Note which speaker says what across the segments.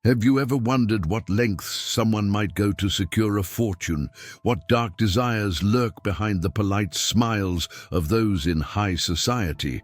Speaker 1: Have you ever wondered what lengths someone might go to secure a fortune? What dark desires lurk behind the polite smiles of those in high society?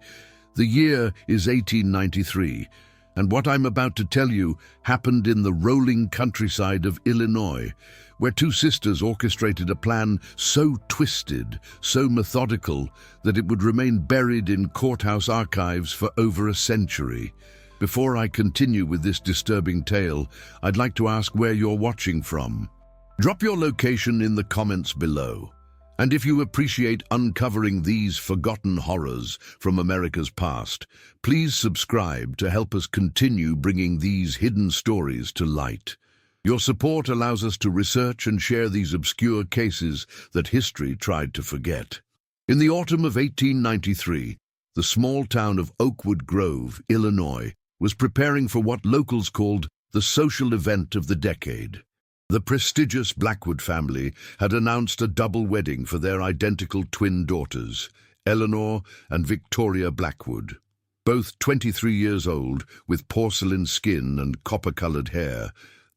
Speaker 1: The year is 1893, and what I'm about to tell you happened in the rolling countryside of Illinois, where two sisters orchestrated a plan so twisted, so methodical, that it would remain buried in courthouse archives for over a century. Before I continue with this disturbing tale, I'd like to ask where you're watching from. Drop your location in the comments below. And if you appreciate uncovering these forgotten horrors from America's past, please subscribe to help us continue bringing these hidden stories to light. Your support allows us to research and share these obscure cases that history tried to forget. In the autumn of 1893, the small town of Oakwood Grove, Illinois, was preparing for what locals called the social event of the decade. The prestigious Blackwood family had announced a double wedding for their identical twin daughters, Eleanor and Victoria Blackwood. Both 23 years old, with porcelain skin and copper-colored hair,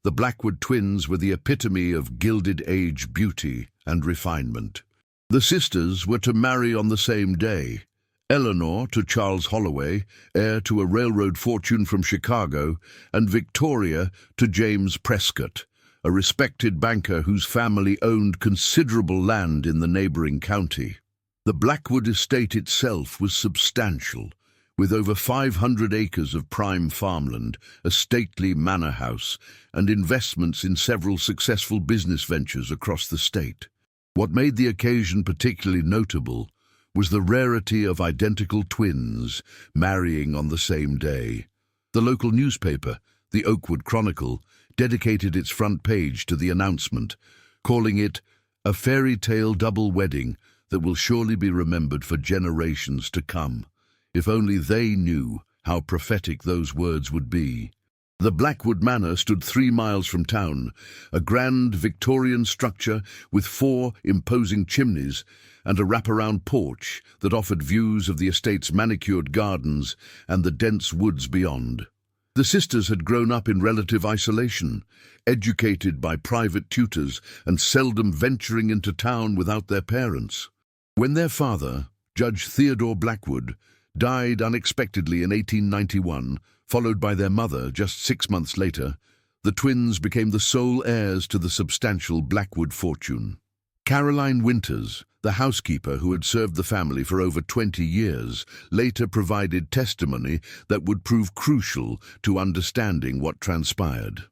Speaker 1: the Blackwood twins were the epitome of Gilded Age beauty and refinement. The sisters were to marry on the same day. Eleanor to Charles Holloway, heir to a railroad fortune from Chicago, and Victoria to James Prescott, a respected banker whose family owned considerable land in the neighboring county. The Blackwood estate itself was substantial, with over 500 acres of prime farmland, a stately manor house, and investments in several successful business ventures across the state. What made the occasion particularly notable was the rarity of identical twins marrying on the same day. The local newspaper, the Oakwood Chronicle, dedicated its front page to the announcement, calling it a fairy tale double wedding that will surely be remembered for generations to come. If only they knew how prophetic those words would be. The Blackwood Manor stood 3 miles from town, a grand Victorian structure with 4 imposing chimneys and a wraparound porch that offered views of the estate's manicured gardens and the dense woods beyond. The sisters had grown up in relative isolation, educated by private tutors and seldom venturing into town without their parents. When their father, Judge Theodore Blackwood, died unexpectedly in 1891, followed by their mother just 6 months later, the twins became the sole heirs to the substantial Blackwood fortune. Caroline Winters, the housekeeper who had served the family for over 20 years, later provided testimony that would prove crucial to understanding what transpired.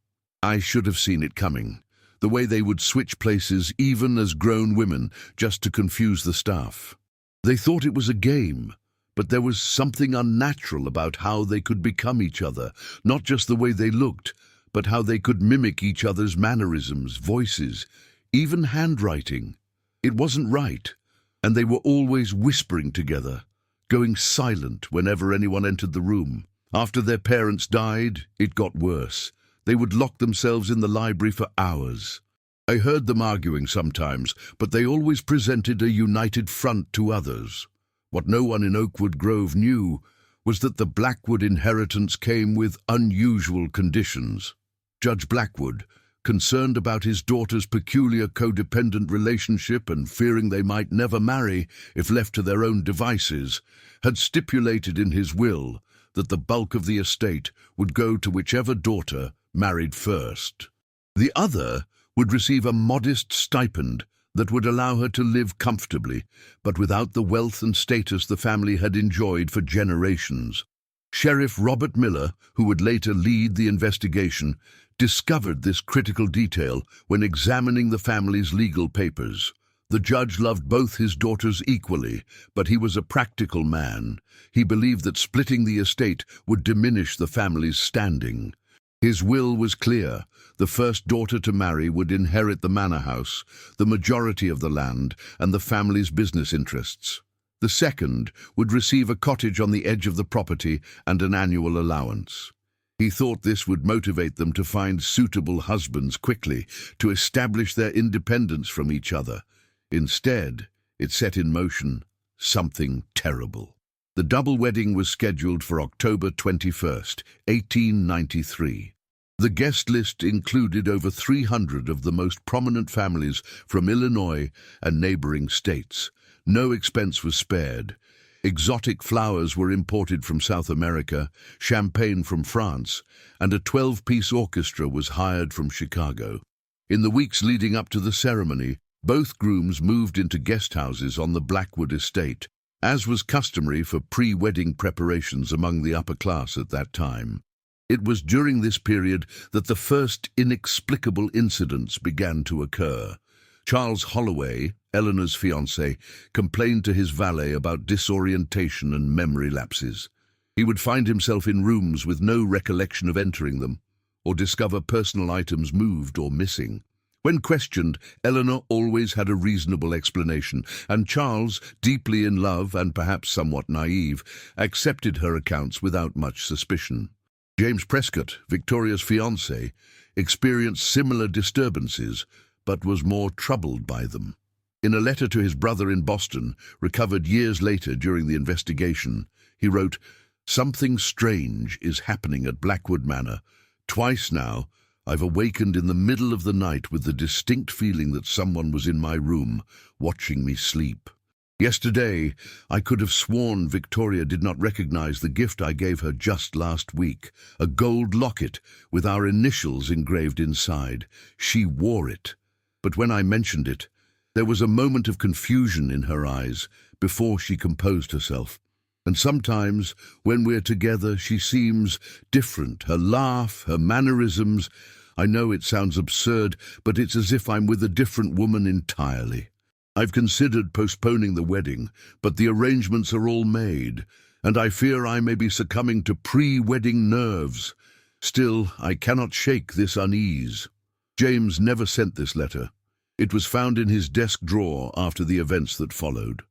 Speaker 1: "I should have seen it coming, the way they would switch places even as grown women just to confuse the staff. They thought it was a game, but there was something unnatural about how they could become each other, not just the way they looked, but how they could mimic each other's mannerisms, voices, even handwriting. It wasn't right, and they were always whispering together, going silent whenever anyone entered the room. After their parents died, it got worse. They would lock themselves in the library for hours. I heard them arguing sometimes, but they always presented a united front to others. What no one in Oakwood Grove knew was that the Blackwood inheritance came with unusual conditions. Judge Blackwood, concerned about his daughter's peculiar codependent relationship and fearing they might never marry if left to their own devices, had stipulated in his will that the bulk of the estate would go to whichever daughter married first. The other would receive a modest stipend that would allow her to live comfortably, but without the wealth and status the family had enjoyed for generations. Sheriff Robert Miller, who would later lead the investigation, discovered this critical detail when examining the family's legal papers. The judge loved both his daughters equally, but he was a practical man. He believed that splitting the estate would diminish the family's standing. His will was clear. The first daughter to marry would inherit the manor house, the majority of the land, and the family's business interests. The second would receive a cottage on the edge of the property and an annual allowance. He thought this would motivate them to find suitable husbands quickly, to establish their independence from each other. Instead, it set in motion something terrible. The double wedding was scheduled for October 21st, 1893. The guest list included over 300 of the most prominent families from Illinois and neighboring states. No expense was spared. Exotic flowers were imported from South America, champagne from France, and a 12-piece orchestra was hired from Chicago. In the weeks leading up to the ceremony, both grooms moved into guest houses on the Blackwood estate, as was customary for pre-wedding preparations among the upper class at that time. It was during this period that the first inexplicable incidents began to occur. Charles Holloway, Eleanor's fiancé, complained to his valet about disorientation and memory lapses. He would find himself in rooms with no recollection of entering them, or discover personal items moved or missing. When questioned, Eleanor always had a reasonable explanation, and Charles, deeply in love and perhaps somewhat naive, accepted her accounts without much suspicion. James Prescott, Victoria's fiancé, experienced similar disturbances, but was more troubled by them. In a letter to his brother in Boston, recovered years later during the investigation, he wrote, "Something strange is happening at Blackwood Manor. Twice now, I've awakened in the middle of the night with the distinct feeling that someone was in my room, watching me sleep. Yesterday, I could have sworn Victoria did not recognize the gift I gave her just last week, a gold locket with our initials engraved inside. She wore it. But when I mentioned it, there was a moment of confusion in her eyes before she composed herself. And sometimes, when we're together, she seems different. Her laugh, her mannerisms. I know it sounds absurd, but it's as if I'm with a different woman entirely. I've considered postponing the wedding, but the arrangements are all made, and I fear I may be succumbing to pre-wedding nerves. Still, I cannot shake this unease." James never sent this letter. It was found in his desk drawer after the events that followed.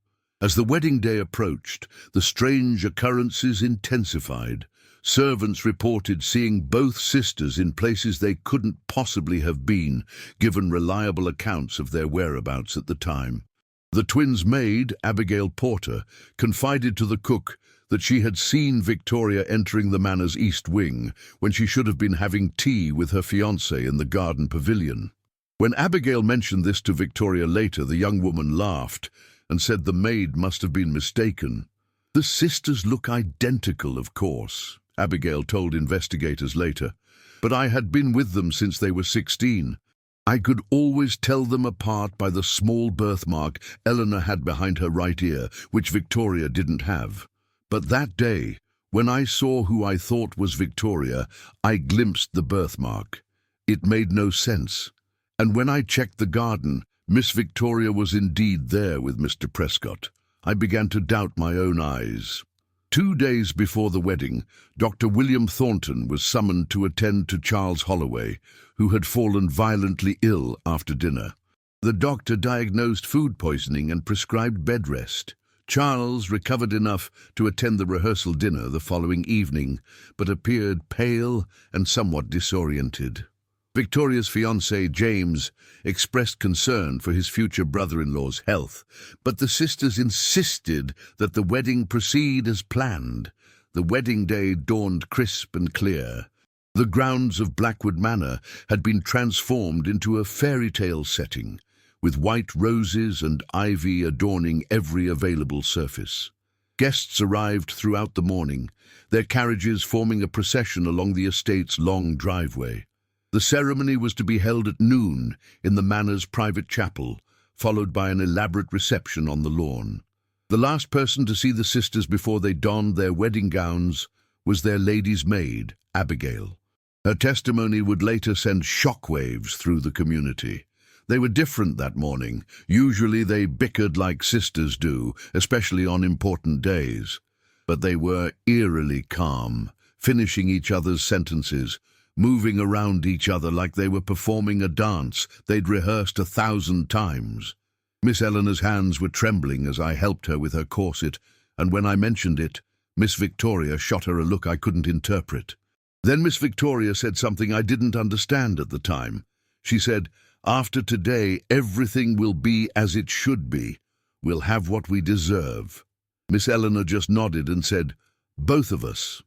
Speaker 1: As the wedding day approached, the strange occurrences intensified. Servants reported seeing both sisters in places they couldn't possibly have been, given reliable accounts of their whereabouts at the time. The twins' maid, Abigail Porter, confided to the cook that she had seen Victoria entering the manor's east wing when she should have been having tea with her fiancé in the garden pavilion. When Abigail mentioned this to Victoria later, the young woman laughed and said the maid must have been mistaken. "The sisters look identical, of course," Abigail told investigators later, "but I had been with them since they were 16. I could always tell them apart by the small birthmark Eleanor had behind her right ear, which Victoria didn't have. But that day, when I saw who I thought was Victoria, I glimpsed the birthmark. It made no sense. And when I checked the garden, Miss Victoria was indeed there with Mr. Prescott. I began to doubt my own eyes." 2 days before the wedding, Dr. William Thornton was summoned to attend to Charles Holloway, who had fallen violently ill after dinner. The doctor diagnosed food poisoning and prescribed bed rest. Charles recovered enough to attend the rehearsal dinner the following evening, but appeared pale and somewhat disoriented. Victoria's fiancé, James, expressed concern for his future brother-in-law's health, but the sisters insisted that the wedding proceed as planned. The wedding day dawned crisp and clear. The grounds of Blackwood Manor had been transformed into a fairy tale setting, with white roses and ivy adorning every available surface. Guests arrived throughout the morning, their carriages forming a procession along the estate's long driveway. The ceremony was to be held at noon in the manor's private chapel, followed by an elaborate reception on the lawn. The last person to see the sisters before they donned their wedding gowns was their lady's maid, Abigail. Her testimony would later send shockwaves through the community. They were different that morning. Usually they bickered like sisters do, especially on important days. But they were eerily calm, finishing each other's sentences, moving around each other like they were performing a dance they'd rehearsed 1,000 times. Miss Eleanor's hands were trembling as I helped her with her corset, and when I mentioned it, Miss Victoria shot her a look I couldn't interpret. Then Miss Victoria said something I didn't understand at the time. She said, "After today, everything will be as it should be. We'll have what we deserve." Miss Eleanor just nodded and said, "Both of us."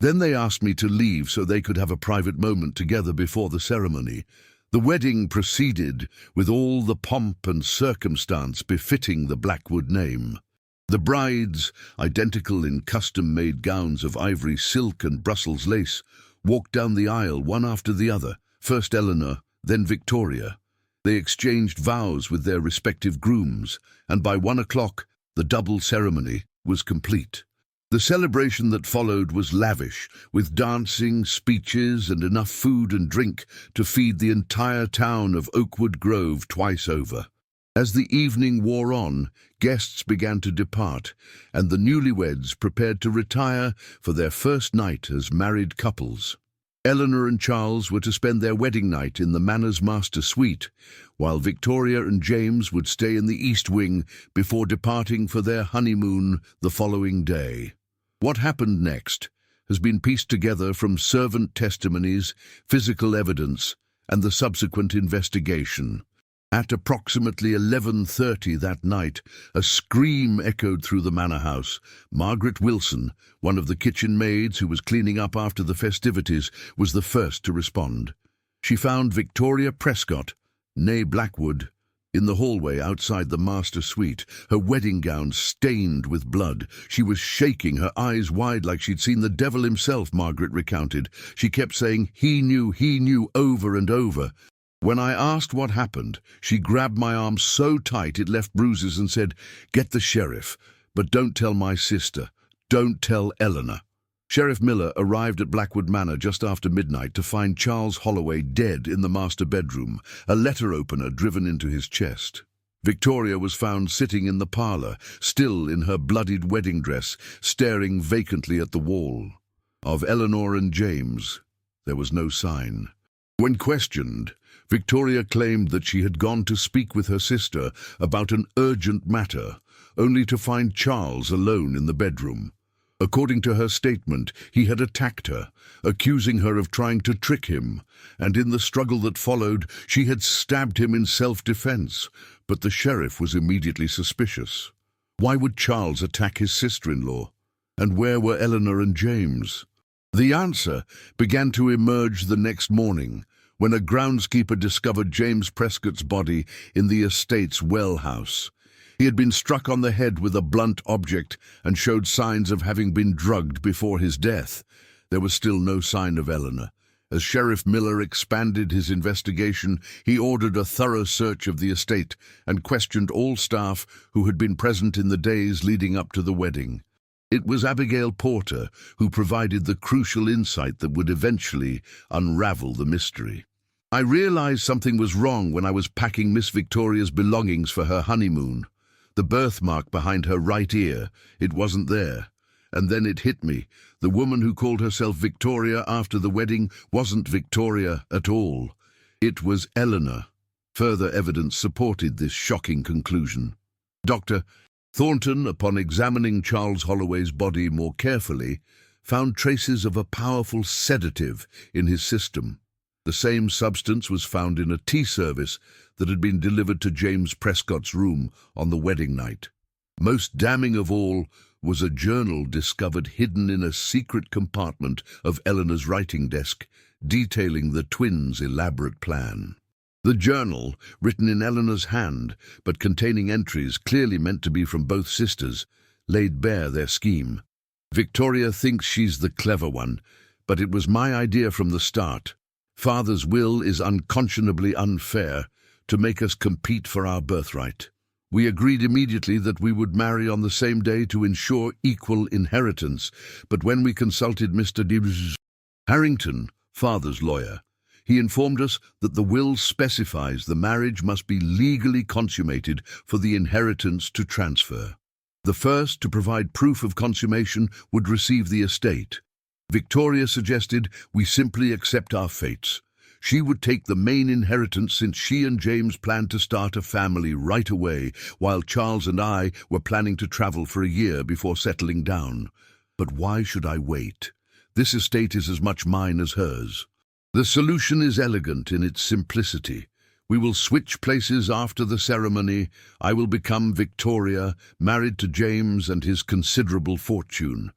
Speaker 1: Then they asked me to leave so they could have a private moment together before the ceremony. The wedding proceeded with all the pomp and circumstance befitting the Blackwood name. The brides, identical in custom-made gowns of ivory silk and Brussels lace, walked down the aisle one after the other, first Eleanor, then Victoria. They exchanged vows with their respective grooms, and by 1 o'clock the double ceremony was complete. The celebration that followed was lavish, with dancing, speeches, and enough food and drink to feed the entire town of Oakwood Grove twice over. As the evening wore on, guests began to depart, and the newlyweds prepared to retire for their first night as married couples. Eleanor and Charles were to spend their wedding night in the Manor's master suite, while Victoria and James would stay in the East Wing before departing for their honeymoon the following day. What happened next has been pieced together from servant testimonies, physical evidence, and the subsequent investigation. At approximately 11:30 that night, a scream echoed through the manor house. Margaret Wilson, one of the kitchen maids who was cleaning up after the festivities, was the first to respond. She found Victoria Prescott, née Blackwood, in the hallway outside the master suite, her wedding gown stained with blood. She was shaking, her eyes wide like she'd seen the devil himself, Margaret recounted. She kept saying, he knew, over and over. When I asked what happened, she grabbed my arm so tight it left bruises and said, "Get the sheriff, but don't tell my sister. Don't tell Eleanor." Sheriff Miller arrived at Blackwood Manor just after midnight to find Charles Holloway dead in the master bedroom, a letter opener driven into his chest. Victoria was found sitting in the parlour, still in her bloodied wedding dress, staring vacantly at the wall. Of Eleanor and James, there was no sign. When questioned, Victoria claimed that she had gone to speak with her sister about an urgent matter, only to find Charles alone in the bedroom. According to her statement, he had attacked her, accusing her of trying to trick him, and in the struggle that followed, she had stabbed him in self-defense. But the sheriff was immediately suspicious. Why would Charles attack his sister-in-law? And where were Eleanor and James? The answer began to emerge the next morning, when a groundskeeper discovered James Prescott's body in the estate's well house. He had been struck on the head with a blunt object and showed signs of having been drugged before his death. There was still no sign of Eleanor. As Sheriff Miller expanded his investigation, he ordered a thorough search of the estate and questioned all staff who had been present in the days leading up to the wedding. It was Abigail Porter who provided the crucial insight that would eventually unravel the mystery. I realized something was wrong when I was packing Miss Victoria's belongings for her honeymoon. The birthmark behind her right ear, it wasn't there. And then it hit me. The woman who called herself Victoria after the wedding wasn't Victoria at all. It was Eleanor. Further evidence supported this shocking conclusion. Dr. Thornton, upon examining Charles Holloway's body more carefully, found traces of a powerful sedative in his system. The same substance was found in a tea service that had been delivered to James Prescott's room on the wedding night. Most damning of all was a journal discovered hidden in a secret compartment of Eleanor's writing desk, detailing the twins' elaborate plan. The journal, written in Eleanor's hand, but containing entries clearly meant to be from both sisters, laid bare their scheme. Victoria thinks she's the clever one, but it was my idea from the start. Father's will is unconscionably unfair to make us compete for our birthright. We agreed immediately that we would marry on the same day to ensure equal inheritance, but when we consulted Mr. Harrington, father's lawyer, he informed us that the will specifies the marriage must be legally consummated for the inheritance to transfer. The first to provide proof of consummation would receive the estate. Victoria suggested we simply accept our fates. She would take the main inheritance since she and James planned to start a family right away, while Charles and I were planning to travel for a year before settling down. But why should I wait? This estate is as much mine as hers. The solution is elegant in its simplicity. We will switch places after the ceremony. I will become Victoria, married to James and his considerable fortune.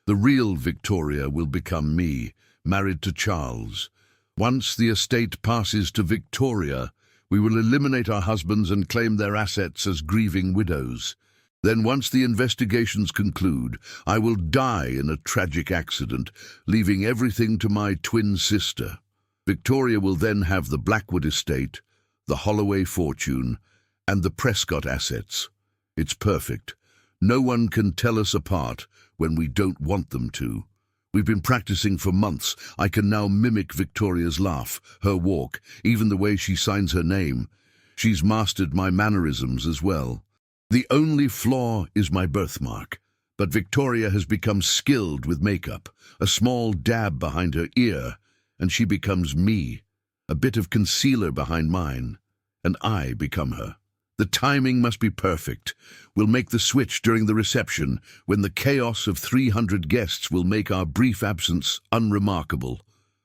Speaker 1: The real Victoria will become me, married to Charles. Once the estate passes to Victoria, we will eliminate our husbands and claim their assets as grieving widows. Then once the investigations conclude, I will die in a tragic accident, leaving everything to my twin sister. Victoria will then have the Blackwood estate, the Holloway fortune, and the Prescott assets. It's perfect. No one can tell us apart when we don't want them to. We've been practicing for months. I can now mimic Victoria's laugh, her walk, even the way she signs her name. She's mastered my mannerisms as well. The only flaw is my birthmark, but Victoria has become skilled with makeup, a small dab behind her ear, and she becomes me, a bit of concealer behind mine, and I become her. The timing must be perfect. We'll make the switch during the reception, when the chaos of 300 guests will make our brief absence unremarkable.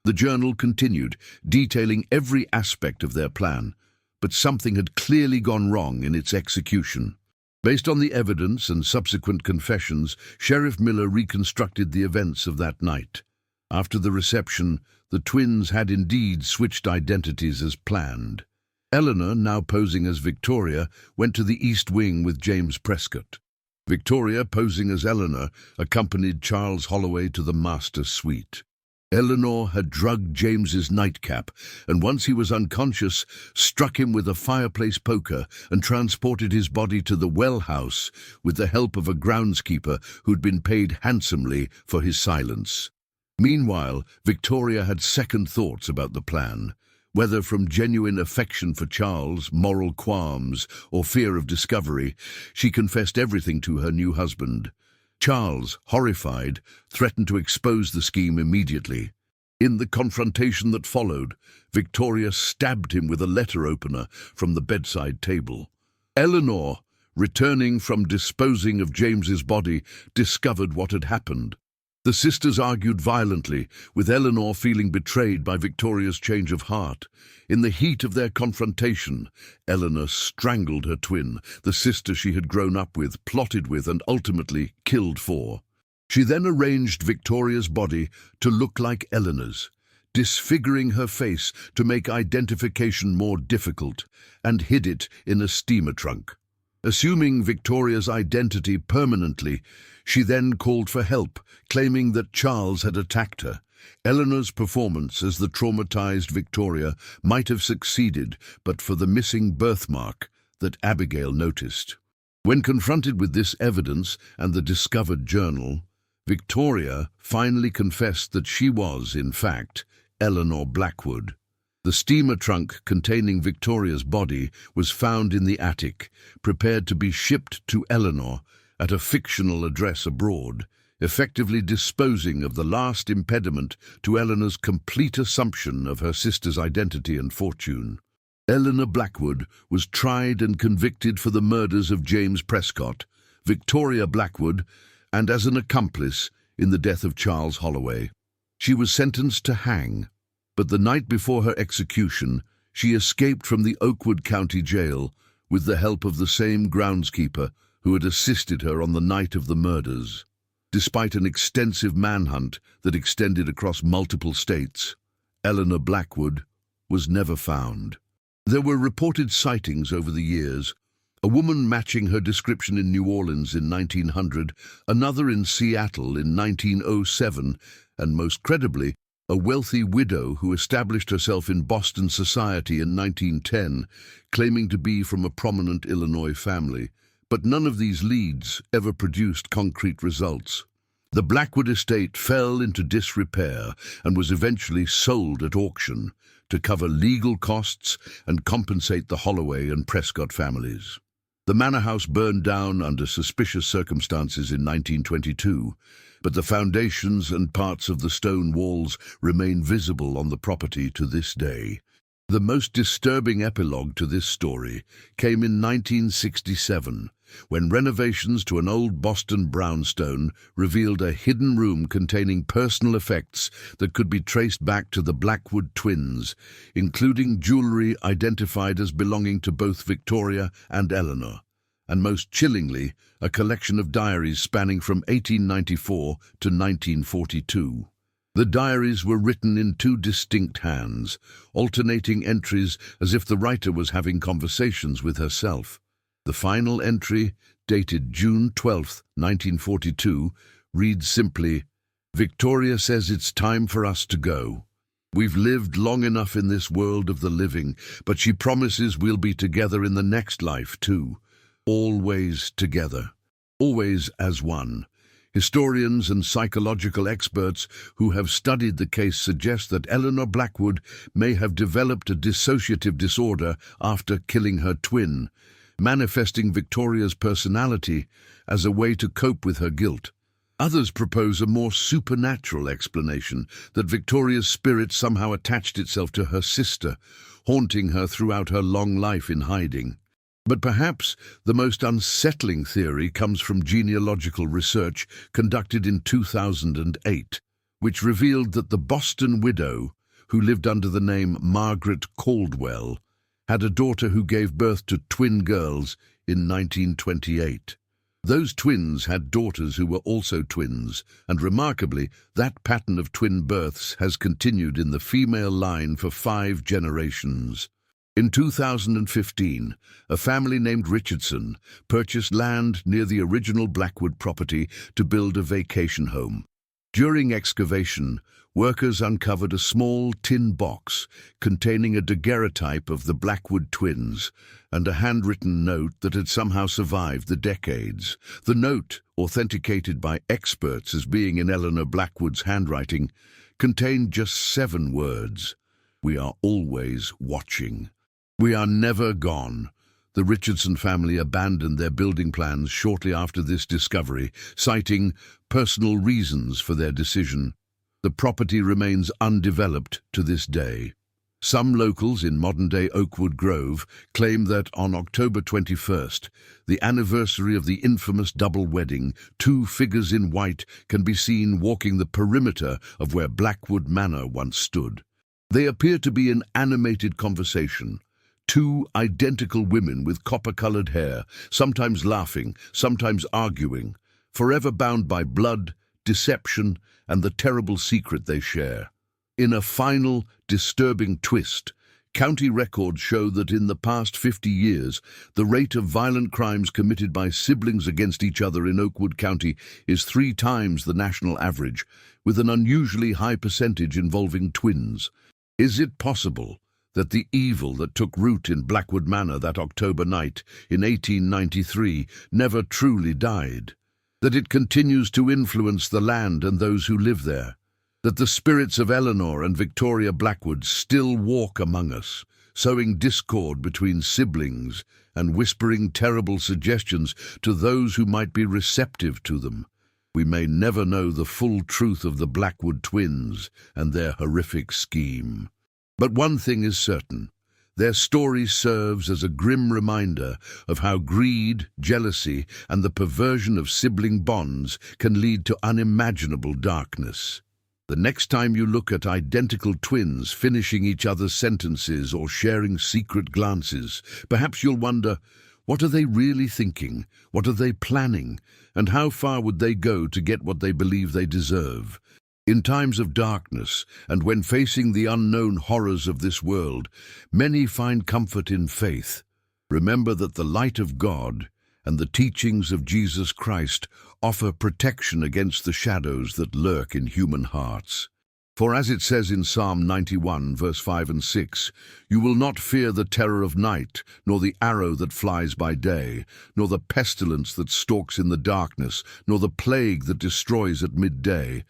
Speaker 1: The journal continued, detailing every aspect of their plan, but something had clearly gone wrong in its execution. Based on the evidence and subsequent confessions, Sheriff Miller reconstructed the events of that night. After the reception, the twins had indeed switched identities as planned. Eleanor, now posing as Victoria, went to the East Wing with James Prescott. Victoria, posing as Eleanor, accompanied Charles Holloway to the master suite. Eleanor had drugged James's nightcap, and once he was unconscious, struck him with a fireplace poker and transported his body to the well house with the help of a groundskeeper who'd been paid handsomely for his silence. Meanwhile, Victoria had second thoughts about the plan. Whether from genuine affection for Charles, moral qualms, or fear of discovery, she confessed everything to her new husband. Charles, horrified, threatened to expose the scheme immediately. In the confrontation that followed, Victoria stabbed him with a letter opener from the bedside table. Eleanor, returning from disposing of James's body, discovered what had happened. The sisters argued violently, with Eleanor feeling betrayed by Victoria's change of heart. In the heat of their confrontation, Eleanor strangled her twin, the sister she had grown up with, plotted with, and ultimately killed for. She then arranged Victoria's body to look like Eleanor's, disfiguring her face to make identification more difficult, and hid it in a steamer trunk. Assuming Victoria's identity permanently, she then called for help, claiming that Charles had attacked her. Eleanor's performance as the traumatized Victoria might have succeeded but for the missing birthmark that Abigail noticed. When confronted with this evidence and the discovered journal, Victoria finally confessed that she was, in fact, Eleanor Blackwood. The steamer trunk containing Victoria's body was found in the attic, prepared to be shipped to Eleanor at a fictional address abroad, effectively disposing of the last impediment to Eleanor's complete assumption of her sister's identity and fortune. Eleanor Blackwood was tried and convicted for the murders of James Prescott, Victoria Blackwood, and as an accomplice in the death of Charles Holloway. She was sentenced to hang, but the night before her execution, she escaped from the Oakwood County Jail with the help of the same groundskeeper who had assisted her on the night of the murders. Despite an extensive manhunt that extended across multiple states, Eleanor Blackwood was never found. There were reported sightings over the years, a woman matching her description in New Orleans in 1900, another in Seattle in 1907, and most credibly, a wealthy widow who established herself in Boston society in 1910, claiming to be from a prominent Illinois family. But none of these leads ever produced concrete results. The Blackwood estate fell into disrepair and was eventually sold at auction to cover legal costs and compensate the Holloway and Prescott families. The manor house burned down under suspicious circumstances in 1922, but the foundations and parts of the stone walls remain visible on the property to this day. The most disturbing epilogue to this story came in 1967, when renovations to an old Boston brownstone revealed a hidden room containing personal effects that could be traced back to the Blackwood twins, including jewelry identified as belonging to both Victoria and Eleanor. and most chillingly, a collection of diaries spanning from 1894 to 1942. The diaries were written in two distinct hands, alternating entries as if the writer was having conversations with herself. The final entry, dated June 12, 1942, reads simply, "Victoria says it's time for us to go. We've lived long enough in this world of the living, but she promises we'll be together in the next life too. Always together. Always as one." Historians and psychological experts who have studied the case suggest that Eleanor Blackwood may have developed a dissociative disorder after killing her twin, manifesting Victoria's personality as a way to cope with her guilt. Others propose a more supernatural explanation, that Victoria's spirit somehow attached itself to her sister, haunting her throughout her long life in hiding. But perhaps the most unsettling theory comes from genealogical research conducted in 2008, which revealed that the Boston widow, who lived under the name Margaret Caldwell, had a daughter who gave birth to twin girls in 1928. Those twins had daughters who were also twins, and remarkably, that pattern of twin births has continued in the female line for 5 generations. In 2015, a family named Richardson purchased land near the original Blackwood property to build a vacation home. During excavation, workers uncovered a small tin box containing a daguerreotype of the Blackwood twins and a handwritten note that had somehow survived the decades. The note, authenticated by experts as being in Eleanor Blackwood's handwriting, contained just 7 words. "We are always watching. We are never gone." The Richardson family abandoned their building plans shortly after this discovery, citing personal reasons for their decision. The property remains undeveloped to this day. Some locals in modern-day Oakwood Grove claim that on October 21st, the anniversary of the infamous double wedding, 2 figures in white can be seen walking the perimeter of where Blackwood Manor once stood. They appear to be in animated conversation. 2 identical women with copper-colored hair, sometimes laughing, sometimes arguing, forever bound by blood, deception, and the terrible secret they share. In a final, disturbing twist, county records show that in the past 50 years, the rate of violent crimes committed by siblings against each other in Oakwood County is 3 times the national average, with an unusually high percentage involving twins. Is it possible that the evil that took root in Blackwood Manor that October night in 1893 never truly died? That it continues to influence the land and those who live there? That the spirits of Eleanor and Victoria Blackwood still walk among us, sowing discord between siblings and whispering terrible suggestions to those who might be receptive to them? We may never know the full truth of the Blackwood twins and their horrific scheme. But one thing is certain: their story serves as a grim reminder of how greed, jealousy, and the perversion of sibling bonds can lead to unimaginable darkness. The next time you look at identical twins finishing each other's sentences or sharing secret glances, perhaps you'll wonder, what are they really thinking? What are they planning? And how far would they go to get what they believe they deserve? In times of darkness, and when facing the unknown horrors of this world, many find comfort in faith. Remember that the light of God and the teachings of Jesus Christ offer protection against the shadows that lurk in human hearts. For as it says in Psalm 91, verse 5 and 6, "You will not fear the terror of night, nor the arrow that flies by day, nor the pestilence that stalks in the darkness, nor the plague that destroys at midday."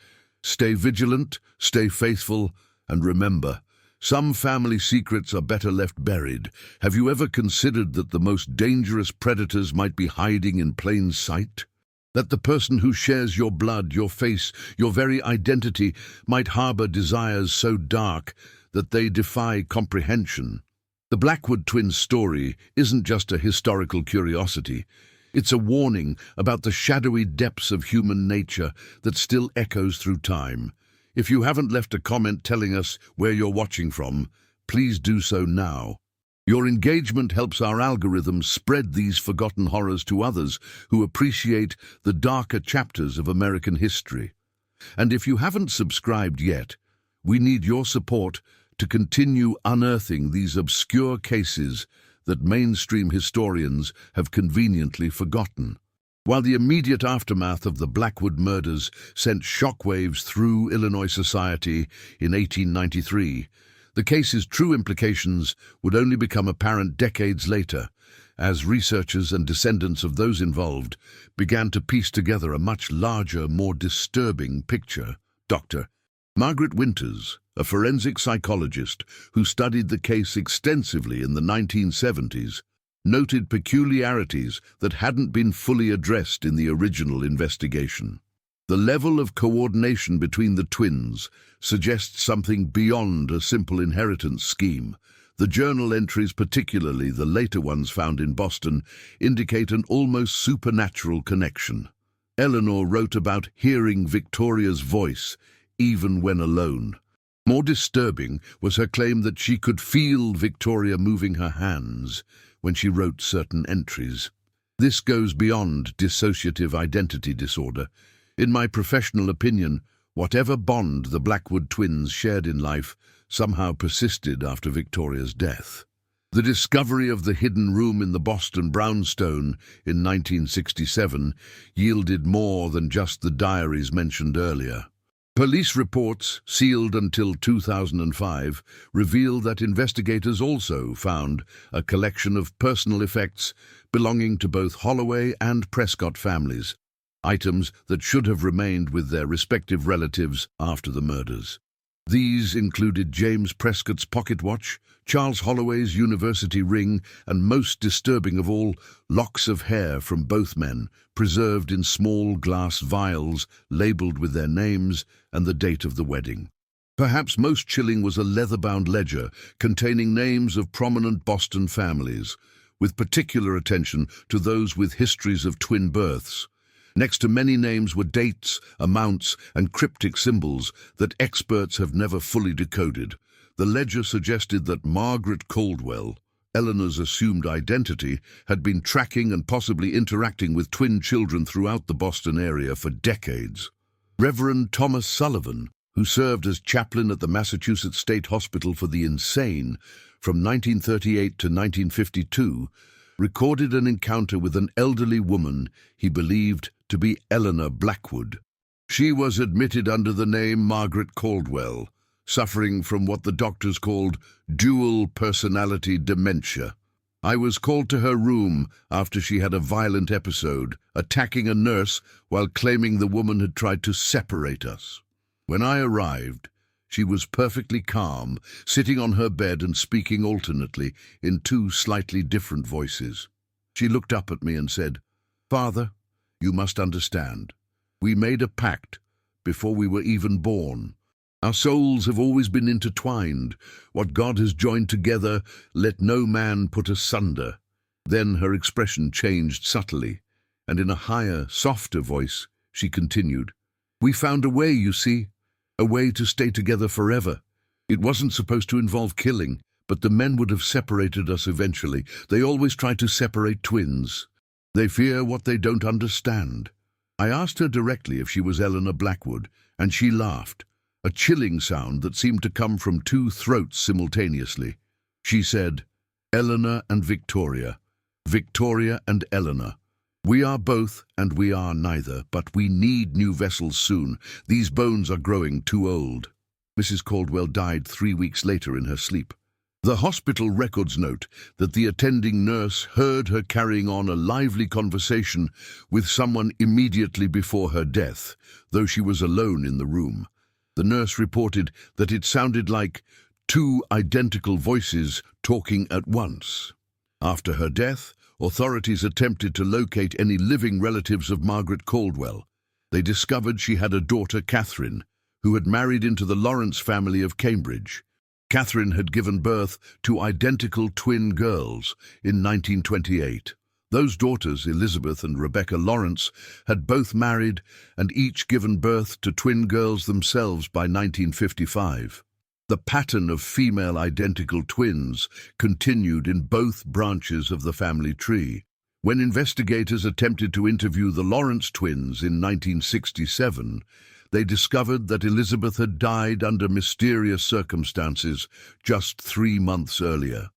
Speaker 1: Stay vigilant, stay faithful, and remember, some family secrets are better left buried. Have you ever considered that the most dangerous predators might be hiding in plain sight? That the person who shares your blood, your face, your very identity might harbor desires so dark that they defy comprehension? The Blackwood twins' story isn't just a historical curiosity. It's a warning about the shadowy depths of human nature that still echoes through time. If you haven't left a comment telling us where you're watching from, please do so now. Your engagement helps our algorithms spread these forgotten horrors to others who appreciate the darker chapters of American history. And if you haven't subscribed yet, we need your support to continue unearthing these obscure cases that mainstream historians have conveniently forgotten. While the immediate aftermath of the Blackwood murders sent shockwaves through Illinois society in 1893, the case's true implications would only become apparent decades later, as researchers and descendants of those involved began to piece together a much larger, more disturbing picture. Dr. Margaret Winters, a forensic psychologist who studied the case extensively in the 1970s, noted peculiarities that hadn't been fully addressed in the original investigation. The level of coordination between the twins suggests something beyond a simple inheritance scheme. The journal entries, particularly the later ones found in Boston, indicate an almost supernatural connection. Eleanor wrote about hearing Victoria's voice, even when alone. More disturbing was her claim that she could feel Victoria moving her hands when she wrote certain entries. This goes beyond dissociative identity disorder. In my professional opinion, whatever bond the Blackwood twins shared in life somehow persisted after Victoria's death. The discovery of the hidden room in the Boston brownstone in 1967 yielded more than just the diaries mentioned earlier. Police reports, sealed until 2005, reveal that investigators also found a collection of personal effects belonging to both Holloway and Prescott families, items that should have remained with their respective relatives after the murders. These included James Prescott's pocket watch, Charles Holloway's university ring, and most disturbing of all, locks of hair from both men, preserved in small glass vials labeled with their names and the date of the wedding. Perhaps most chilling was a leather-bound ledger containing names of prominent Boston families, with particular attention to those with histories of twin births. Next to many names were dates, amounts, and cryptic symbols that experts have never fully decoded. The ledger suggested that Margaret Caldwell, Eleanor's assumed identity, had been tracking and possibly interacting with twin children throughout the Boston area for decades. Reverend Thomas Sullivan, who served as chaplain at the Massachusetts State Hospital for the Insane from 1938 to 1952, recorded an encounter with an elderly woman he believed to be Eleanor Blackwood. She was admitted under the name Margaret Caldwell, suffering from what the doctors called dual personality dementia. I was called to her room after she had a violent episode, attacking a nurse while claiming the woman had tried to separate us. When I arrived, she was perfectly calm, sitting on her bed and speaking alternately in two slightly different voices. She looked up at me and said, "Father, you must understand. We made a pact before we were even born. Our souls have always been intertwined. What God has joined together, let no man put asunder." Then her expression changed subtly, and in a higher, softer voice, she continued, "We found a way, you see, a way to stay together forever. It wasn't supposed to involve killing, but the men would have separated us eventually. They always try to separate twins. They fear what they don't understand." I asked her directly if she was Eleanor Blackwood, and she laughed, a chilling sound that seemed to come from two throats simultaneously. She said, "Eleanor and Victoria, Victoria and Eleanor. We are both and we are neither, but we need new vessels soon. These bones are growing too old." Mrs. Caldwell died 3 weeks later in her sleep. The hospital records note that the attending nurse heard her carrying on a lively conversation with someone immediately before her death, though she was alone in the room. The nurse reported that it sounded like two identical voices talking at once. After her death, authorities attempted to locate any living relatives of Margaret Caldwell. They discovered she had a daughter, Catherine, who had married into the Lawrence family of Cambridge. Catherine had given birth to identical twin girls in 1928. Those daughters, Elizabeth and Rebecca Lawrence, had both married and each given birth to twin girls themselves by 1955. The pattern of female identical twins continued in both branches of the family tree. When investigators attempted to interview the Lawrence twins in 1967, they discovered that Elizabeth had died under mysterious circumstances just 3 months earlier.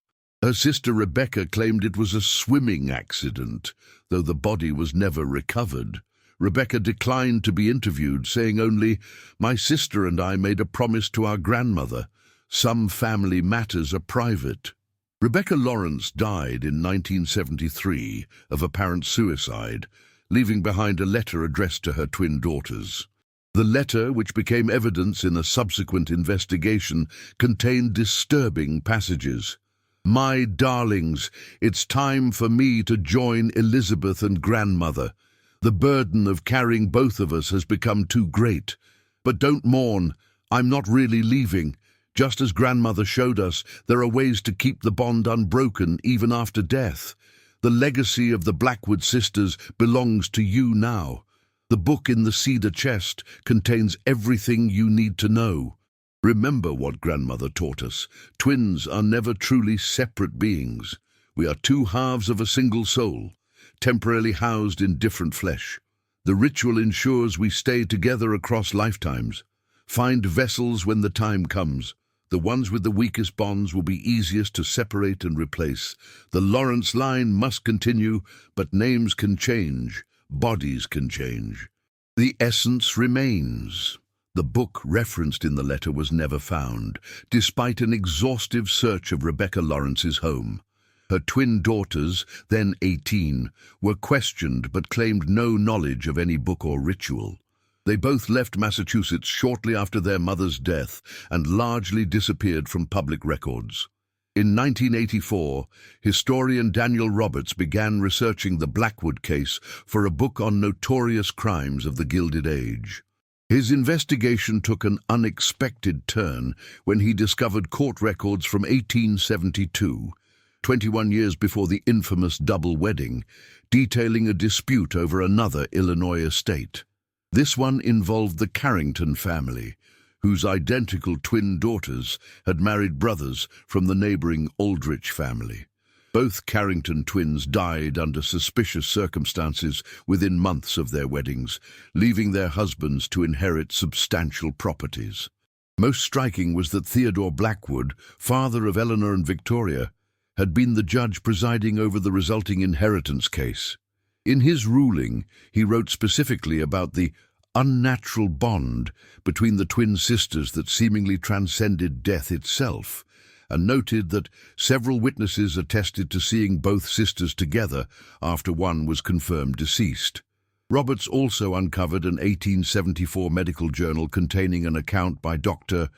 Speaker 1: Her sister Rebecca claimed it was a swimming accident, though the body was never recovered. Rebecca declined to be interviewed, saying only, "My sister and I made a promise to our grandmother. Some family matters are private." Rebecca Lawrence died in 1973 of apparent suicide, leaving behind a letter addressed to her twin daughters. The letter, which became evidence in a subsequent investigation, contained disturbing passages. "My darlings, it's time for me to join Elizabeth and grandmother. The burden of carrying both of us has become too great. But don't mourn, I'm not really leaving. Just as grandmother showed us, there are ways to keep the bond unbroken even after death. The legacy of the Blackwood sisters belongs to you now. The book in the cedar chest contains everything you need to know. Remember what grandmother taught us. Twins are never truly separate beings. We are two halves of a single soul, temporarily housed in different flesh. The ritual ensures we stay together across lifetimes. Find vessels when the time comes. The ones with the weakest bonds will be easiest to separate and replace. The Lawrence line must continue, but names can change, bodies can change. The essence remains. The book referenced in the letter was never found, despite an exhaustive search of Rebecca Lawrence's home. Her twin daughters, then 18, were questioned but claimed no knowledge of any book or ritual. They both left Massachusetts shortly after their mother's death and largely disappeared from public records. In 1984, historian Daniel Roberts began researching the Blackwood case for a book on notorious crimes of the Gilded Age. His investigation took an unexpected turn when he discovered court records from 1872, 21 years before the infamous double wedding, detailing a dispute over another Illinois estate. This one involved the Carrington family, whose identical twin daughters had married brothers from the neighboring Aldrich family. Both Carrington twins died under suspicious circumstances within months of their weddings, leaving their husbands to inherit substantial properties. Most striking was that Theodore Blackwood, father of Eleanor and Victoria, had been the judge presiding over the resulting inheritance case. In his ruling, he wrote specifically about the unnatural bond between the twin sisters that seemingly transcended death itself, and noted that several witnesses attested to seeing both sisters together after one was confirmed deceased. Roberts also uncovered an 1874 medical journal containing an account by Dr.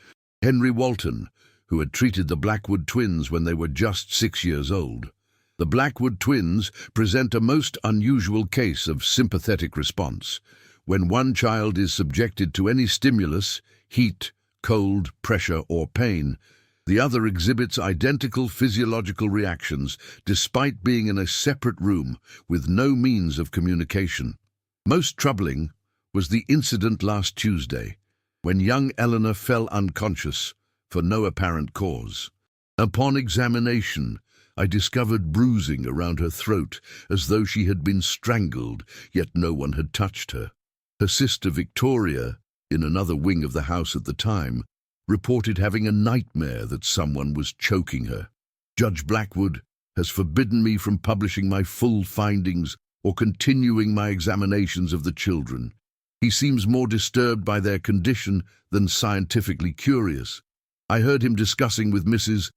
Speaker 1: Henry Walton, who had treated the Blackwood twins when they were just 6 years old. The Blackwood twins present a most unusual case of sympathetic response. When one child is subjected to any stimulus, heat, cold, pressure, or pain, the other exhibits identical physiological reactions despite being in a separate room with no means of communication. Most troubling was the incident last Tuesday, when young Eleanor fell unconscious for no apparent cause. Upon examination, I discovered bruising around her throat as though she had been strangled, yet no one had touched her. Her sister Victoria, in another wing of the house at the time, reported having a nightmare that someone was choking her. Judge Blackwood has forbidden me from publishing my full findings or continuing my examinations of the children. He seems more disturbed by their condition than scientifically curious. I heard him discussing with Mrs.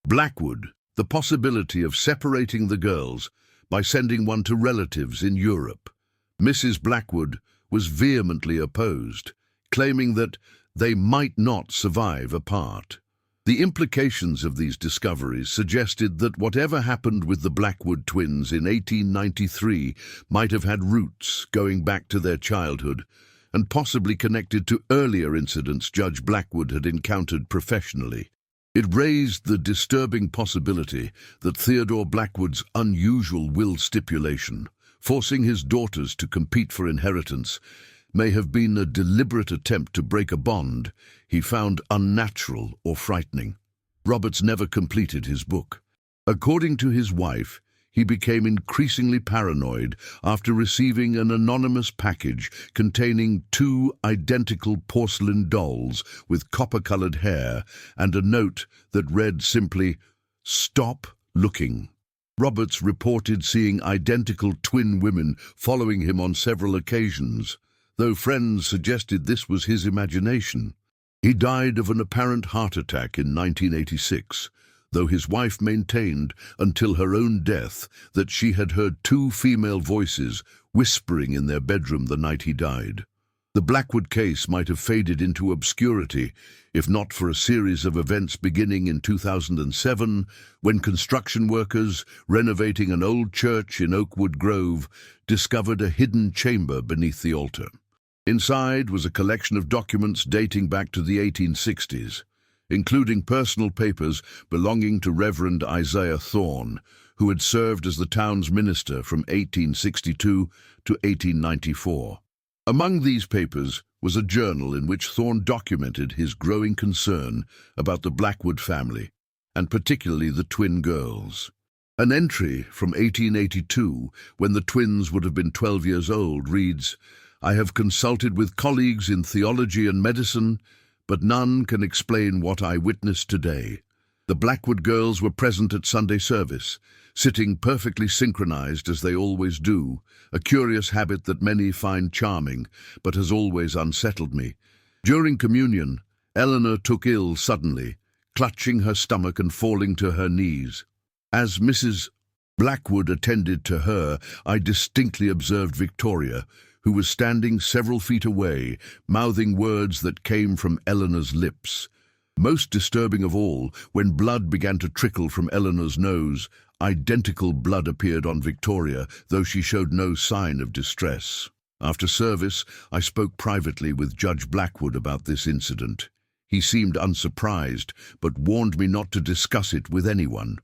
Speaker 1: Blackwood the possibility of separating the girls by sending one to relatives in Europe. Mrs. Blackwood was vehemently opposed, claiming that they might not survive apart. The implications of these discoveries suggested that whatever happened with the Blackwood twins in 1893 might have had roots going back to their childhood and possibly connected to earlier incidents Judge Blackwood had encountered professionally. It raised the disturbing possibility that Theodore Blackwood's unusual will stipulation, forcing his daughters to compete for inheritance, may have been a deliberate attempt to break a bond he found unnatural or frightening. Roberts never completed his book. According to his wife, he became increasingly paranoid after receiving an anonymous package containing two identical porcelain dolls with copper-colored hair and a note that read simply, "Stop looking." Roberts reported seeing identical twin women following him on several occasions, though friends suggested this was his imagination. He died of an apparent heart attack in 1986, though his wife maintained until her own death that she had heard two female voices whispering in their bedroom the night he died. The Blackwood case might have faded into obscurity if not for a series of events beginning in 2007 when construction workers renovating an old church in Oakwood Grove discovered a hidden chamber beneath the altar. Inside was a collection of documents dating back to the 1860s, including personal papers belonging to Reverend Isaiah Thorne, who had served as the town's minister from 1862 to 1894. Among these papers was a journal in which Thorne documented his growing concern about the Blackwood family, and particularly the twin girls. An entry from 1882, when the twins would have been 12 years old, reads, "I have consulted with colleagues in theology and medicine, but none can explain what I witnessed today. The Blackwood girls were present at Sunday service, sitting perfectly synchronized as they always do, a curious habit that many find charming, but has always unsettled me. During communion, Eleanor took ill suddenly, clutching her stomach and falling to her knees. As Mrs. Blackwood attended to her, I distinctly observed Victoria, who was standing several feet away, mouthing words that came from Eleanor's lips. Most disturbing of all, when blood began to trickle from Eleanor's nose, identical blood appeared on Victoria, though she showed no sign of distress. After service, I spoke privately with Judge Blackwood about this incident. He seemed unsurprised, but warned me not to discuss it with anyone.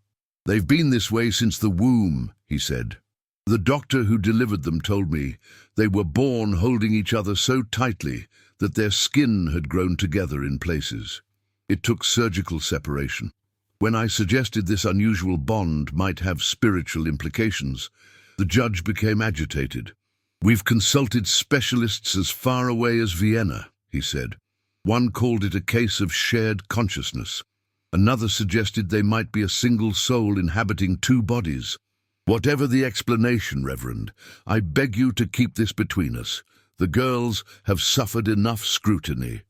Speaker 1: They've been this way since the womb, he said. The doctor who delivered them told me they were born holding each other so tightly that their skin had grown together in places. It took surgical separation. When I suggested this unusual bond might have spiritual implications, the judge became agitated. We've consulted specialists as far away as Vienna, he said. One called it a case of shared consciousness. Another suggested they might be a single soul inhabiting two bodies. Whatever the explanation, Reverend, I beg you to keep this between us. The girls have suffered enough scrutiny.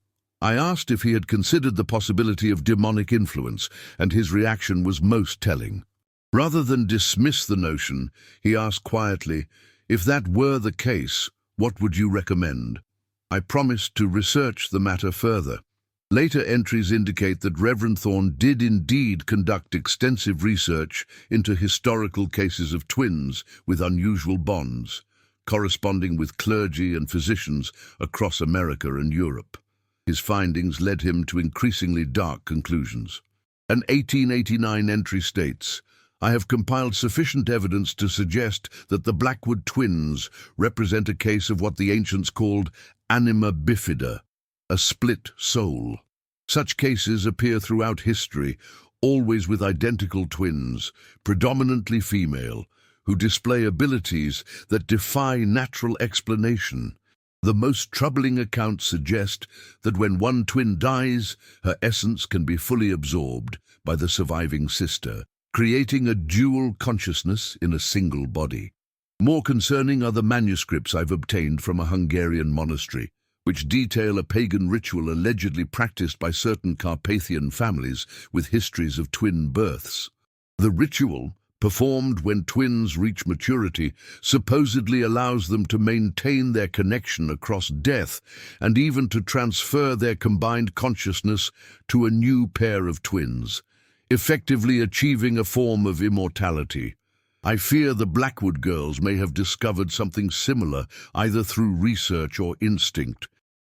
Speaker 1: I asked if he had considered the possibility of demonic influence, and his reaction was most telling. Rather than dismiss the notion, he asked quietly, if that were the case, what would you recommend? I promised to research the matter further. Later entries indicate that Reverend Thorne did indeed conduct extensive research into historical cases of twins with unusual bonds, corresponding with clergy and physicians across America and Europe. His findings led him to increasingly dark conclusions. An 1889 entry states, I have compiled sufficient evidence to suggest that the Blackwood twins represent a case of what the ancients called anima bifida, a split soul. Such cases appear throughout history, always with identical twins, predominantly female, who display abilities that defy natural explanation. The most troubling accounts suggest that when one twin dies, her essence can be fully absorbed by the surviving sister, creating a dual consciousness in a single body. More concerning are the manuscripts I've obtained from a Hungarian monastery, which detail a pagan ritual allegedly practiced by certain Carpathian families with histories of twin births. The ritual, performed when twins reach maturity, supposedly allows them to maintain their connection across death and even to transfer their combined consciousness to a new pair of twins, effectively achieving a form of immortality. I fear the Blackwood girls may have discovered something similar, either through research or instinct.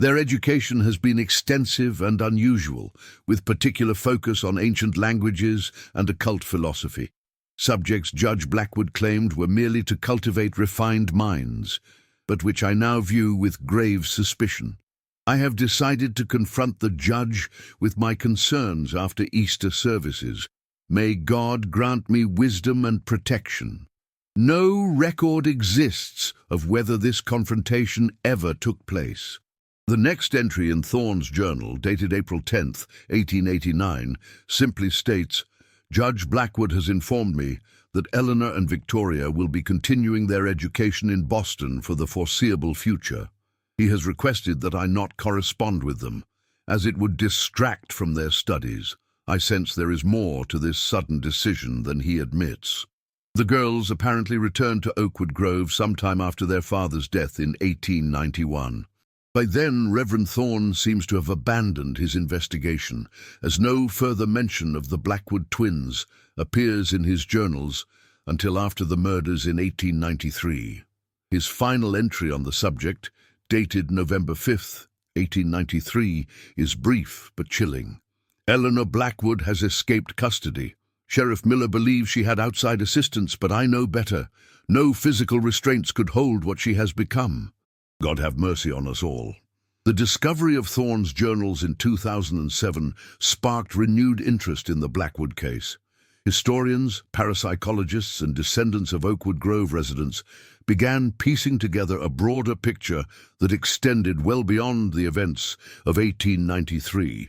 Speaker 1: Their education has been extensive and unusual, with particular focus on ancient languages and occult philosophy. Subjects Judge Blackwood claimed were merely to cultivate refined minds. but which I now view with grave suspicion. I have decided to confront the judge with my concerns after Easter services. May God grant me wisdom and protection. No record exists of whether this confrontation ever took place. The next entry in Thorne's journal, dated April 10th, 1889, simply states, "Judge Blackwood has informed me that Eleanor and Victoria will be continuing their education in Boston for the foreseeable future. He has requested that I not correspond with them, as it would distract from their studies. I sense there is more to this sudden decision than he admits." The girls apparently returned to Oakwood Grove sometime after their father's death in 1891. By then, Reverend Thorne seems to have abandoned his investigation, as no further mention of the Blackwood twins appears in his journals until after the murders in 1893. His final entry on the subject, dated November 5th, 1893, is brief but chilling. "Eleanor Blackwood has escaped custody. Sheriff Miller believes she had outside assistance, but I know better. No physical restraints could hold what she has become. God have mercy on us all." The discovery of Thorne's journals in 2007 sparked renewed interest in the Blackwood case. Historians, parapsychologists, and descendants of Oakwood Grove residents began piecing together a broader picture that extended well beyond the events of 1893.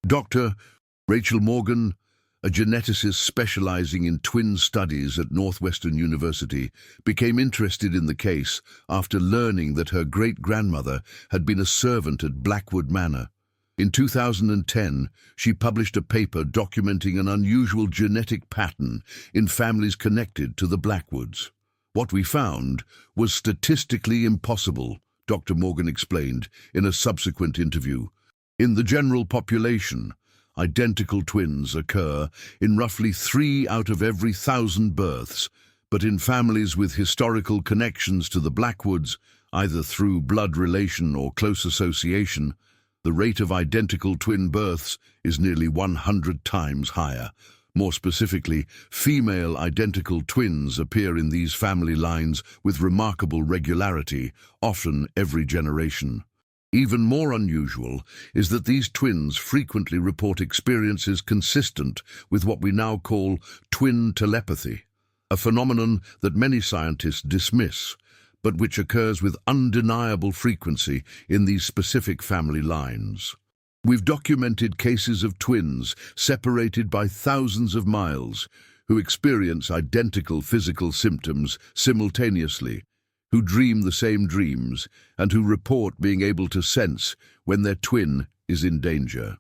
Speaker 1: Dr. Rachel Morgan, a geneticist specializing in twin studies at Northwestern University, became interested in the case after learning that her great-grandmother had been a servant at Blackwood Manor. In 2010, she published a paper documenting an unusual genetic pattern in families connected to the Blackwoods. "What we found was statistically impossible," Dr. Morgan explained in a subsequent interview. "In the general population, identical twins occur in roughly 3 out of every 1,000 births, but in families with historical connections to the Blackwoods, either through blood relation or close association, the rate of identical twin births is nearly 100 times higher. More specifically, female identical twins appear in these family lines with remarkable regularity, often every generation. Even more unusual is that these twins frequently report experiences consistent with what we now call twin telepathy, a phenomenon that many scientists dismiss, but which occurs with undeniable frequency in these specific family lines. We've documented cases of twins separated by thousands of miles who experience identical physical symptoms simultaneously, who dream the same dreams, and who report being able to sense when their twin is in danger.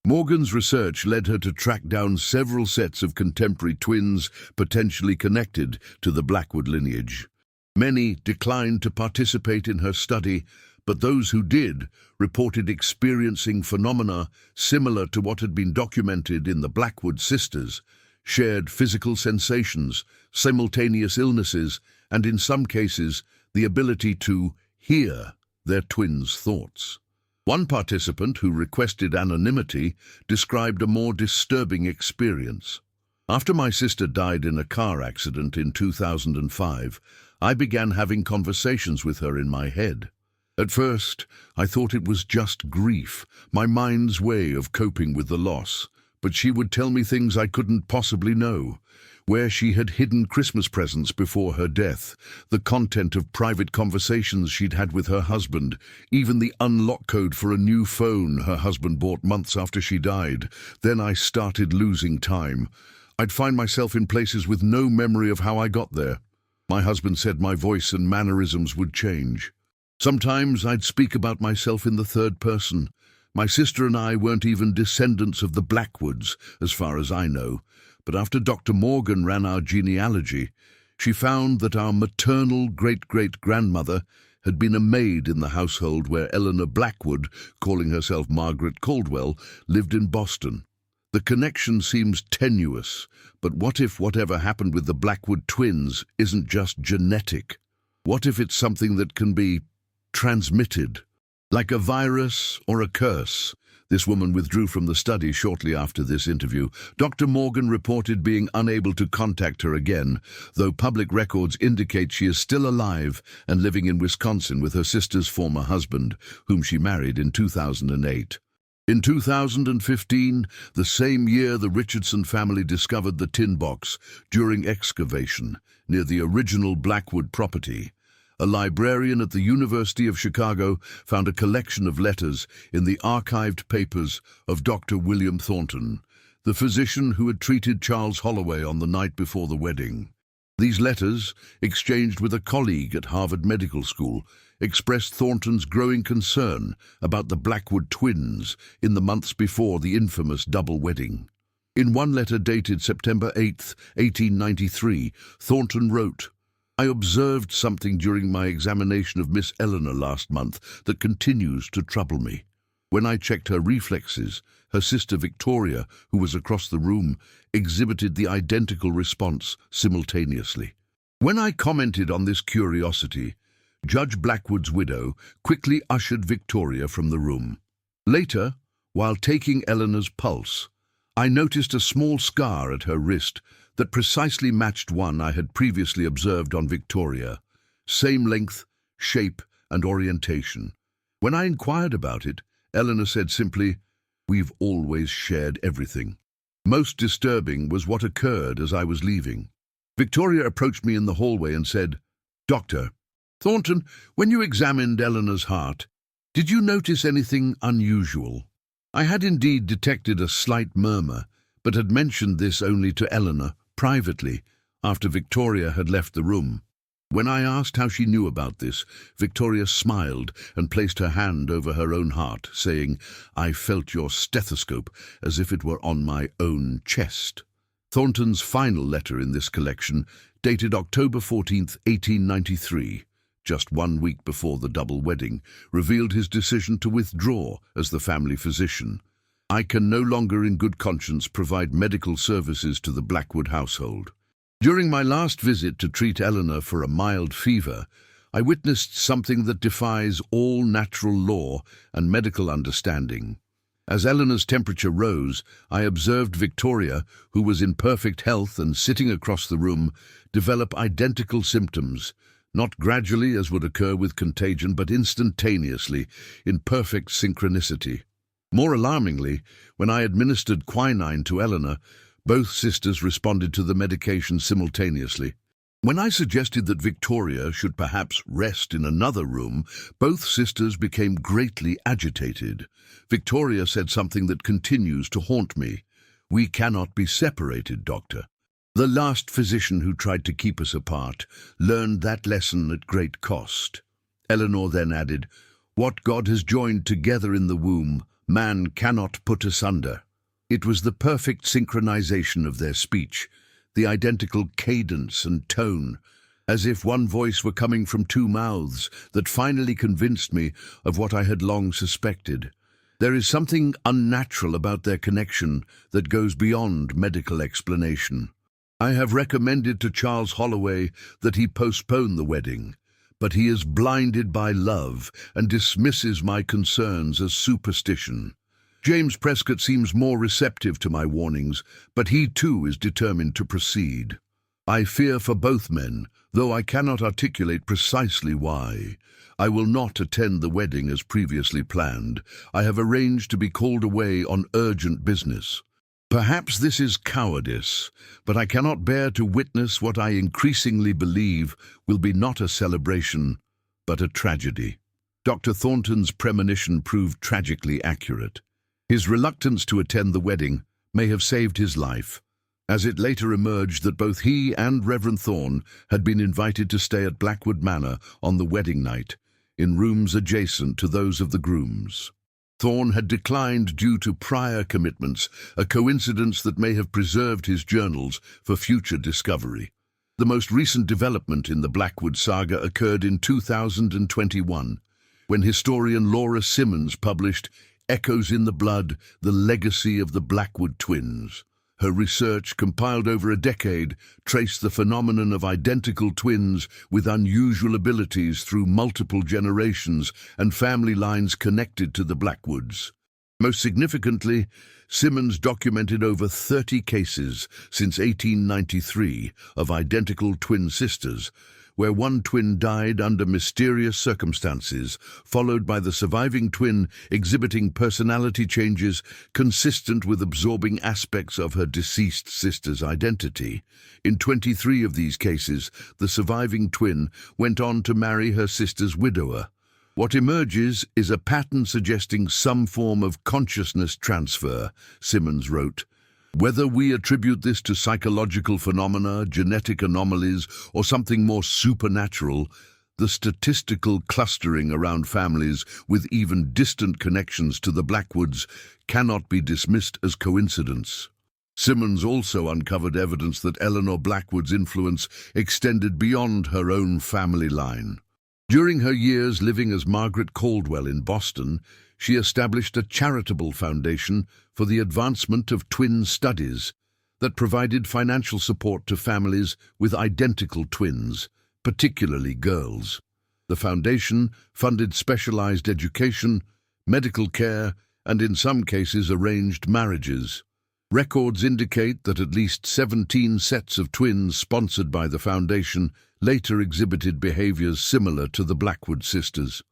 Speaker 1: Morgan's research led her to track down several sets of contemporary twins potentially connected to the Blackwood lineage. Many declined to participate in her study, but those who did reported experiencing phenomena similar to what had been documented in the Blackwood sisters, shared physical sensations, simultaneous illnesses, and in some cases, the ability to hear their twins' thoughts. One participant who requested anonymity described a more disturbing experience. "After my sister died in a car accident in 2005, I began having conversations with her in my head. At first, I thought it was just grief, my mind's way of coping with the loss, but she would tell me things I couldn't possibly know. Where she had hidden Christmas presents before her death, the content of private conversations she'd had with her husband, even the unlock code for a new phone her husband bought months after she died. Then I started losing time. I'd find myself in places with no memory of how I got there. My husband said my voice and mannerisms would change. Sometimes I'd speak about myself in the third person. My sister and I weren't even descendants of the Blackwoods, as far as I know. But after Dr. Morgan ran our genealogy, she found that our maternal great-great-grandmother had been a maid in the household where Eleanor Blackwood, calling herself Margaret Caldwell, lived in Boston. The connection seems tenuous, but what if whatever happened with the Blackwood twins isn't just genetic? What if it's something that can be transmitted? Like a virus or a curse, This woman withdrew from the study shortly after this interview. Dr. Morgan reported being unable to contact her again, though public records indicate she is still alive and living in Wisconsin with her sister's former husband, whom she married in 2008. In 2015, the same year, the Richardson family discovered the tin box during excavation near the original Blackwood property. A librarian at the University of Chicago found a collection of letters in the archived papers of Dr. William Thornton, the physician who had treated Charles Holloway on the night before the wedding. These letters, exchanged with a colleague at Harvard Medical School, expressed Thornton's growing concern about the Blackwood twins in the months before the infamous double wedding. In one letter dated September 8, 1893, Thornton wrote, "I observed something during my examination of Miss Eleanor last month that continues to trouble me. When I checked her reflexes, her sister Victoria, who was across the room, exhibited the identical response simultaneously. When I commented on this curiosity, Judge Blackwood's widow quickly ushered Victoria from the room. Later, while taking Eleanor's pulse, I noticed a small scar at her wrist that precisely matched one I had previously observed on Victoria. Same length, shape, and orientation. When I inquired about it, Eleanor said simply, 'We've always shared everything.' Most disturbing was what occurred as I was leaving. Victoria approached me in the hallway and said, 'Doctor Thornton, when you examined Eleanor's heart, did you notice anything unusual?' I had indeed detected a slight murmur, but had mentioned this only to Eleanor, privately, after Victoria had left the room. When I asked how she knew about this, Victoria smiled and placed her hand over her own heart, saying, 'I felt your stethoscope as if it were on my own chest.' Thornton's final letter in this collection, dated October 14, 1893, just 1 week before the double wedding, revealed his decision to withdraw as the family physician. 'I can no longer in good conscience provide medical services to the Blackwood household. During my last visit to treat Eleanor for a mild fever, I witnessed something that defies all natural law and medical understanding. As Eleanor's temperature rose, I observed Victoria, who was in perfect health and sitting across the room, develop identical symptoms, not gradually as would occur with contagion, but instantaneously, in perfect synchronicity. More alarmingly, when I administered quinine to Eleanor, both sisters responded to the medication simultaneously. When I suggested that Victoria should perhaps rest in another room, both sisters became greatly agitated. Victoria said something that continues to haunt me. 'We cannot be separated, doctor. The last physician who tried to keep us apart learned that lesson at great cost.' Eleanor then added, 'What God has joined together in the womb, man cannot put asunder.' It was the perfect synchronization of their speech, the identical cadence and tone, as if one voice were coming from two mouths, that finally convinced me of what I had long suspected. There is something unnatural about their connection that goes beyond medical explanation. I have recommended to Charles Holloway that he postpone the wedding, but he is blinded by love and dismisses my concerns as superstition. James Prescott seems more receptive to my warnings, but he too is determined to proceed. I fear for both men, though I cannot articulate precisely why. I will not attend the wedding as previously planned. I have arranged to be called away on urgent business. Perhaps this is cowardice, but I cannot bear to witness what I increasingly believe will be not a celebration, but a tragedy." Dr. Thornton's premonition proved tragically accurate. His reluctance to attend the wedding may have saved his life, as it later emerged that both he and Reverend Thorne had been invited to stay at Blackwood Manor on the wedding night, in rooms adjacent to those of the grooms. Thorne had declined due to prior commitments, a coincidence that may have preserved his journals for future discovery. The most recent development in the Blackwood saga occurred in 2021, when historian Laura Simmons published Echoes in the Blood, The Legacy of the Blackwood Twins. Her research, compiled over a decade, traced the phenomenon of identical twins with unusual abilities through multiple generations and family lines connected to the Blackwoods. Most significantly, Simmons documented over 30 cases since 1893 of identical twin sisters, where one twin died under mysterious circumstances, followed by the surviving twin exhibiting personality changes consistent with absorbing aspects of her deceased sister's identity. In 23 of these cases, the surviving twin went on to marry her sister's widower. What emerges is a pattern suggesting some form of consciousness transfer, Simmons wrote. Whether we attribute this to psychological phenomena, genetic anomalies, or something more supernatural, the statistical clustering around families with even distant connections to the Blackwoods cannot be dismissed as coincidence. Simmons also uncovered evidence that Eleanor Blackwood's influence extended beyond her own family line. During her years living as Margaret Caldwell in Boston, she established a charitable foundation for the advancement of twin studies that provided financial support to families with identical twins, particularly girls. The foundation funded specialized education, medical care, and in some cases arranged marriages. Records indicate that at least 17 sets of twins sponsored by the foundation later exhibited behaviors similar to the Blackwood sisters.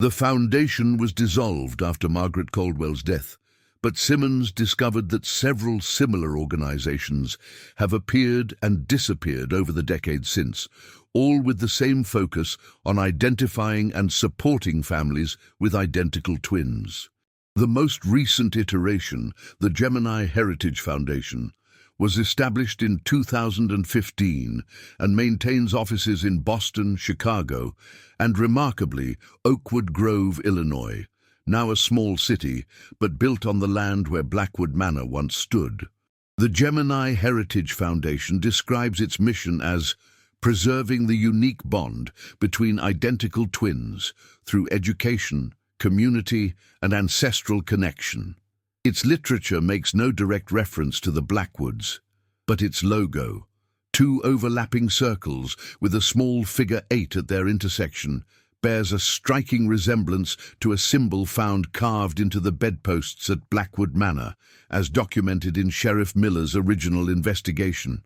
Speaker 1: The foundation was dissolved after Margaret Caldwell's death, but Simmons discovered that several similar organizations have appeared and disappeared over the decades since, all with the same focus on identifying and supporting families with identical twins. The most recent iteration, the Gemini Heritage Foundation, was established in 2015 and maintains offices in Boston, Chicago, and remarkably, Oakwood Grove, Illinois, now a small city, but built on the land where Blackwood Manor once stood. The Gemini Heritage Foundation describes its mission as preserving the unique bond between identical twins through education, community, and ancestral connection. Its literature makes no direct reference to the Blackwoods, but its logo, two overlapping circles with a small figure 8 at their intersection, bears a striking resemblance to a symbol found carved into the bedposts at Blackwood Manor, as documented in Sheriff Miller's original investigation.